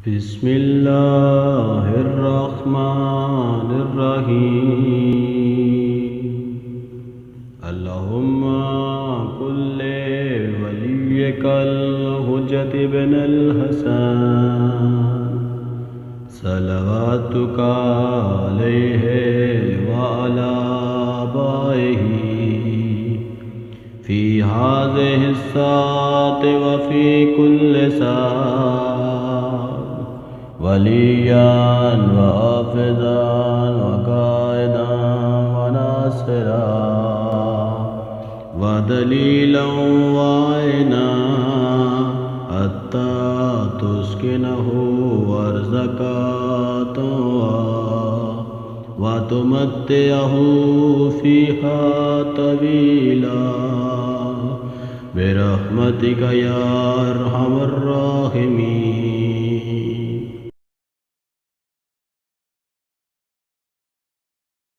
बिस्मिल्लाहिर्रहमानिर्रहीम। अल्लाहुम्मा कुल्ले वलिय्यकल हुज्जत इब्नुल हसन सलवातुका अलैहि व अला आबाइही फ़ी हाज़िहि स्साअति व फ़ी कुल्लि साअत वलिय्यन व हाफ़िज़न व क़ाइदन व नासिरन व दलीलन व आइनन हत्ता तुस्किनहु अर्ज़क़तन व तुमत्तिअहु फ़ीहा तवीला बिरहमतिका या अरहमर राहिमीन।